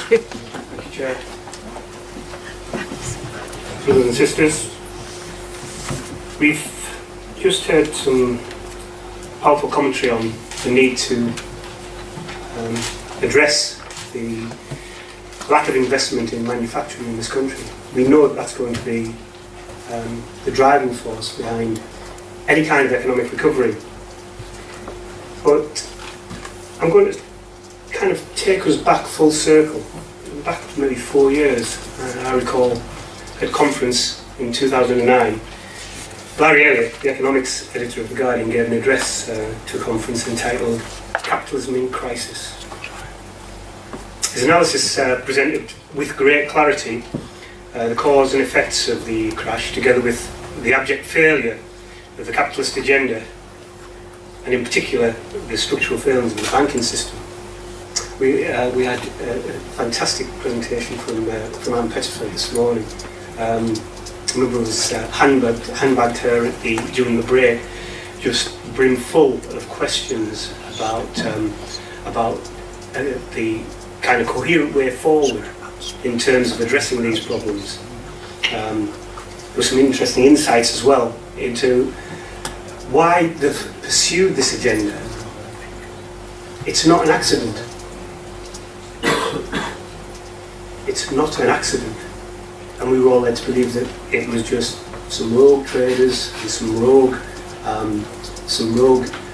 Thank you, Chair. Brothers and sisters, we've just heard some powerful commentary on the need to address the lack of investment in manufacturing in this country. We know that that's going to be the driving force behind any kind of economic recovery. But I'm going to kind of take us back full circle, back maybe 4 years. I recall at a conference in 2009, Larry Elliott, the economics editor of The Guardian, gave an address to a conference entitled Capitalism in Crisis. His analysis presented with great clarity the cause and effects of the crash, together with the abject failure of the capitalist agenda, and in particular the structural failings of the banking system. We had a fantastic presentation from Anne Pettiford this morning. A number of us handbagged her during the break, just brimful of questions about the kind of coherent way forward in terms of addressing these problems. There were some interesting insights as well into why they've pursued this agenda. It's not an accident. It's not an accident. And we were all led to believe that it was just some rogue traders and some rogue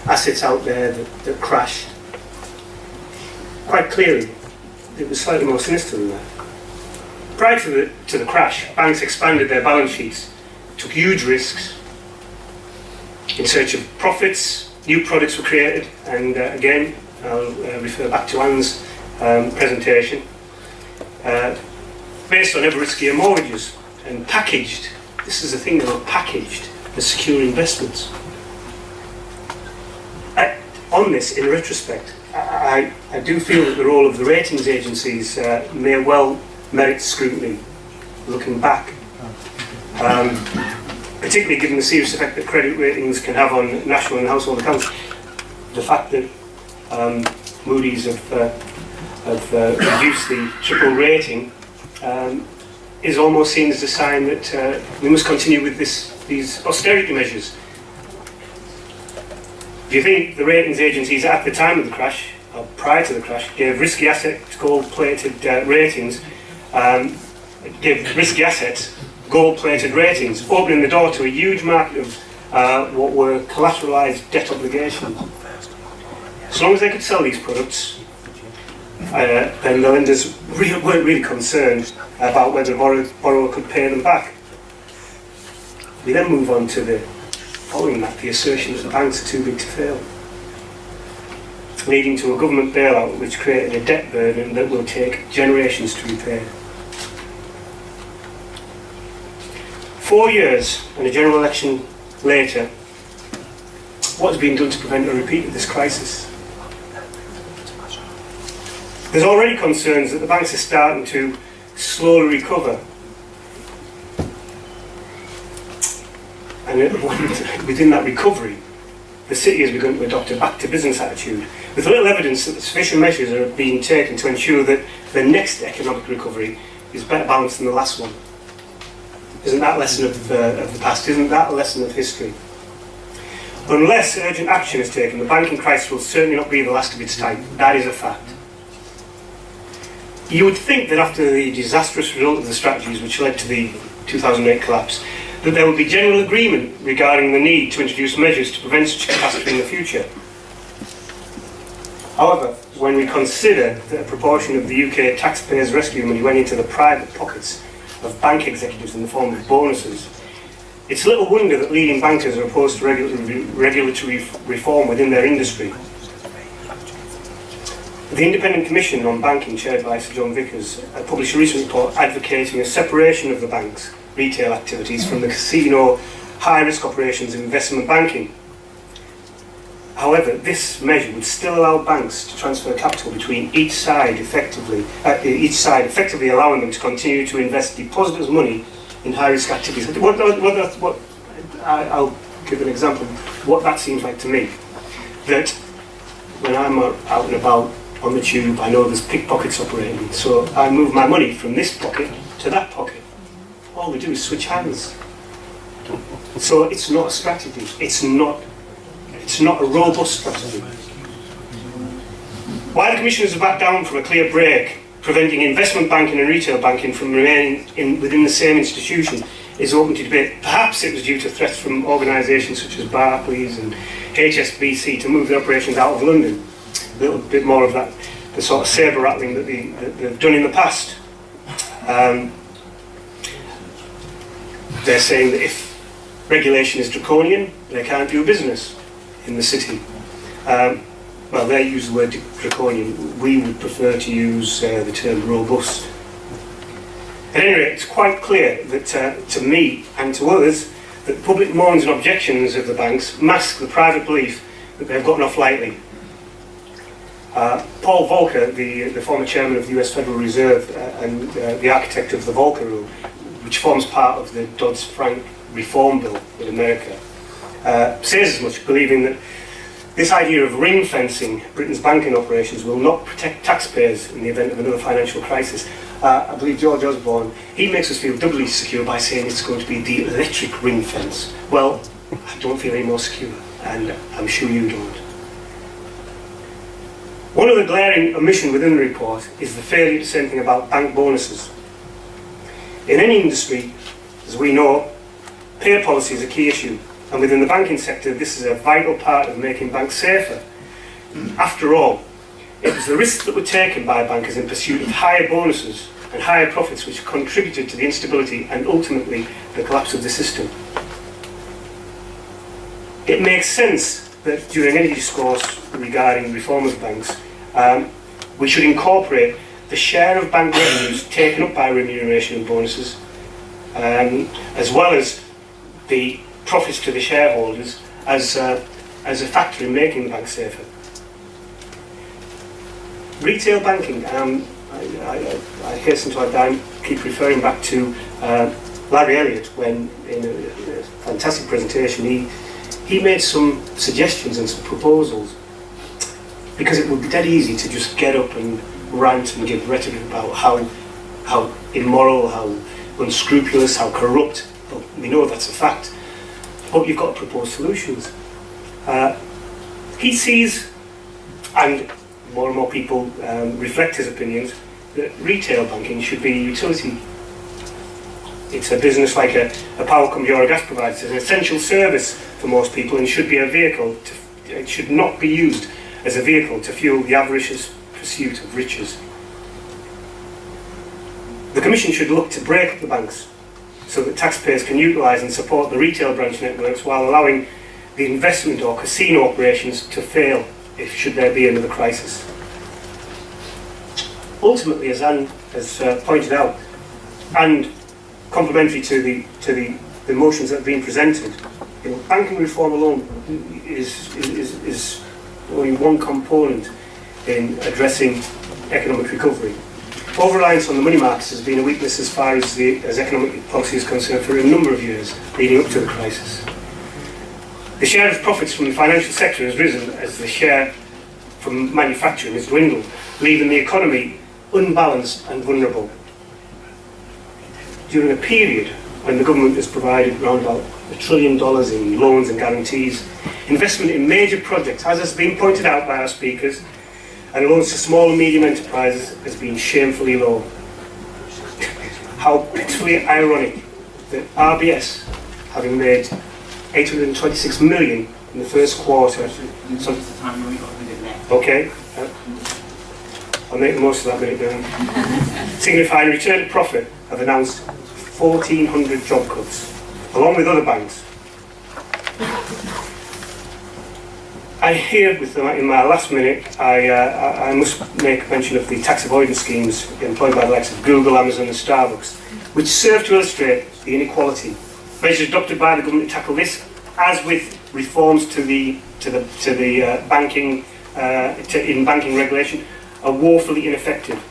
assets out there that crashed. Quite clearly, it was slightly more sinister than that. Prior to the crash, banks expanded their balance sheets, took huge risks in search of profits. New products were created, and again, I'll refer back to Anne's presentation, based on ever riskier mortgages and packaged. This is the thing, they were packaged as secure investments. On this, in retrospect, I do feel that the role of the ratings agencies may well merit scrutiny, looking back. Particularly given the serious effect that credit ratings can have on national and household accounts. The fact that Moody's have reduced the triple rating is almost seen as a sign that we must continue with these austerity measures. Do you think the ratings agencies at the time of the crash, or prior to the crash, gave risky assets gold-plated ratings, gold-plated ratings, opening the door to a huge market of what were collateralized debt obligations? As long as they could sell these products, then the lenders weren't really concerned about whether the borrower could pay them back. We then move on to following that, the assertion that the banks are too big to fail, leading to a government bailout which created a debt burden that will take generations to repay. 4 years and a general election later, what has been done to prevent a repeat of this crisis? There's already concerns that the banks are starting to slowly recover. And within that recovery, the city has begun to adopt a back-to-business attitude, with little evidence that the sufficient measures are being taken to ensure that the next economic recovery is better balanced than the last one. Isn't that a lesson of the past? Isn't that a lesson of history? Unless urgent action is taken, the banking crisis will certainly not be the last of its type. That is a fact. You would think that after the disastrous result of the strategies which led to the 2008 collapse, that there would be general agreement regarding the need to introduce measures to prevent such a catastrophe in the future. However, when we consider that a proportion of the UK taxpayers' rescue money went into the private pockets of bank executives in the form of bonuses, it's little wonder that leading bankers are opposed to regulatory reform within their industry. The Independent Commission on Banking, chaired by Sir John Vickers, published a recent report advocating a separation of the bank's retail activities from the casino, high-risk operations of investment banking. However, this measure would still allow banks to transfer capital between each side effectively allowing them to continue to invest depositors' money in high-risk activities. I'll give an example of what that seems like to me. That when I'm out and about on the tube, I know there's pickpockets operating, so I move my money from this pocket to that pocket. All we do is switch hands. So it's not a strategy. It's not a robust strategy. Why the Commissioners have backed down from a clear break, preventing investment banking and retail banking from remaining within the same institution, is open to debate. Perhaps it was due to threats from organisations such as Barclays and HSBC to move the operations out of London. A little bit more of that, the sort of sabre rattling that they've done in the past. They're saying that if regulation is draconian, they can't do business in the city. Well, they use the word draconian. We would prefer to use the term robust. At any rate, it's quite clear that to me and to others that the public moans and objections of the banks mask the private belief that they've gotten off lightly. Paul Volcker, the former chairman of the US Federal Reserve and the architect of the Volcker Rule, which forms part of the Dodd-Frank reform bill in America, says as much, believing that this idea of ring-fencing Britain's banking operations will not protect taxpayers in the event of another financial crisis. I believe George Osborne, he makes us feel doubly secure by saying it's going to be the electric ring fence. Well, I don't feel any more secure, and I'm sure you don't. One of the glaring omissions within the report is the failure to say anything about bank bonuses. In any industry, as we know, pay policy is a key issue, and within the banking sector, this is a vital part of making banks safer. After all, it was the risks that were taken by bankers in pursuit of higher bonuses and higher profits which contributed to the instability and ultimately the collapse of the system. It makes sense that during any discourse regarding reform of banks, we should incorporate the share of bank revenues taken up by remuneration and bonuses, as well as the profits to the shareholders as a factor in making the bank safer. Retail banking, I hasten to add, I keep referring back to Larry Elliott when in a fantastic presentation he made some suggestions and some proposals, because it would be dead easy to just get up and rant and give rhetoric about how immoral, how unscrupulous, how corrupt. Well, we know that's a fact, but you've got to propose solutions. He sees, and more and more people reflect his opinions, that retail banking should be a utility. It's a business like a power company or a gas provider. It's an essential service for most people and should be a vehicle. It should not be used as a vehicle to fuel the avaricious pursuit of riches. The Commission should look to break up the banks so that taxpayers can utilise and support the retail branch networks while allowing the investment or casino operations to fail should there be another crisis. Ultimately, as Anne has pointed out, and complementary to the motions that have been presented, banking reform alone is only one component in addressing economic recovery. Over-reliance on the money markets has been a weakness as far as economic policy is concerned for a number of years leading up to the crisis. The share of profits from the financial sector has risen as the share from manufacturing has dwindled, leaving the economy unbalanced and vulnerable. During a period when the government has provided around about $1 trillion in loans and guarantees, investment in major projects, as has been pointed out by our speakers, and loans to small and medium enterprises has been shamefully low. How pitifully ironic that RBS, having made 826 million in the first quarter. Okay, I'll make the most of that minute now. Signifying return to profit, have announced 1,400 job cuts, along with other banks. I hear, in my last minute, I must make mention of the tax avoidance schemes employed by the likes of Google, Amazon and Starbucks, which serve to illustrate the inequality. Measures adopted by the government to tackle this, as with reforms to the banking in banking regulation, are woefully ineffective.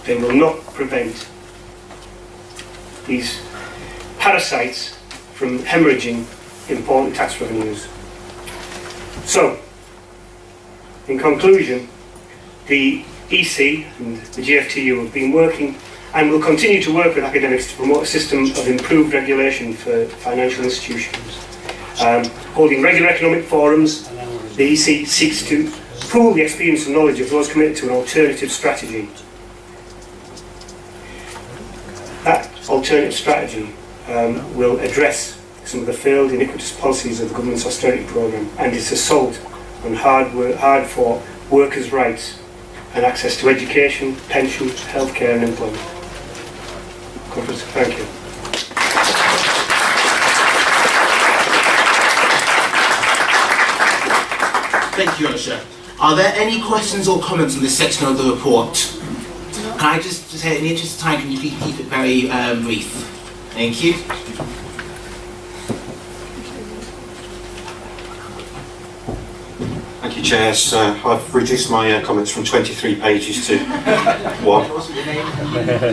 They will not prevent these parasites from hemorrhaging important tax revenues. So, in conclusion, The EC and the GFTU have been working and will continue to work with academics to promote a system of improved regulation for financial institutions. Holding regular economic forums, the EC seeks to pool the experience and knowledge of those committed to an alternative strategy. That alternative strategy will address some of the failed iniquitous policies of the government's austerity programme and its assault on hard-fought workers' rights and access to education, pensions, healthcare and employment. Conference, thank you. Thank you, Oshor. Are there any questions or comments on this section of the report? Can I just say, in the interest of time, can you please keep it very brief? Thank you. Thank you, Chair. So I've reduced my comments from 23 pages to one.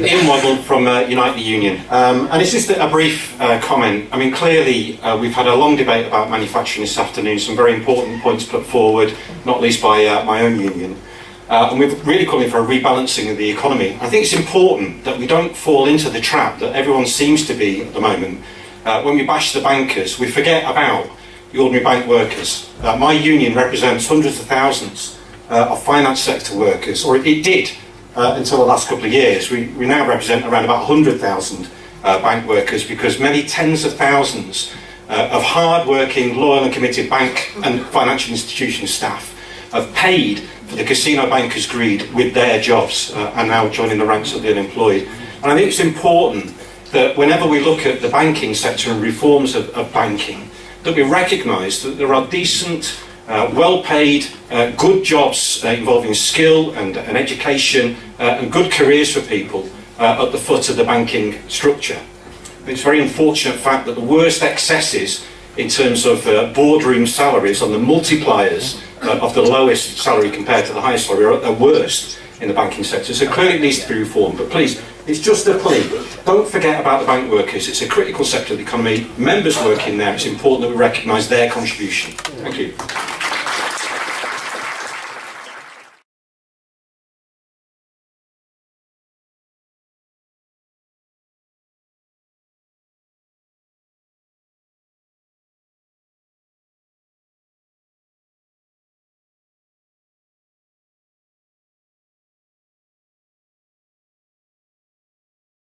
Ian Waddle from Unite the Union. And it's just a brief comment. I mean, clearly we've had a long debate about manufacturing this afternoon, some very important points put forward, not least by my own union. And we're really calling for a rebalancing of the economy. I think it's important that we don't fall into the trap that everyone seems to be at the moment. When we bash the bankers, we forget about the ordinary bank workers. My union represents hundreds of thousands of finance sector workers, or it did until the last couple of years. We now represent around about 100,000 bank workers, because many tens of thousands of hard-working, loyal and committed bank and financial institution staff have paid for the casino bankers' greed with their jobs and now joining the ranks of the unemployed. And I think it's important that whenever we look at the banking sector and reforms of banking, that we recognise that there are decent, well-paid, good jobs involving skill and education and good careers for people at the foot of the banking structure. It's a very unfortunate fact that the worst excesses in terms of boardroom salaries on the multipliers of the lowest salary compared to the highest salary are at their worst in the banking sector. So clearly it needs to be reformed. But please, it's just a plea. Don't forget about the bank workers. It's a critical sector of the economy. Members working there, it's important that we recognise their contribution. Thank you.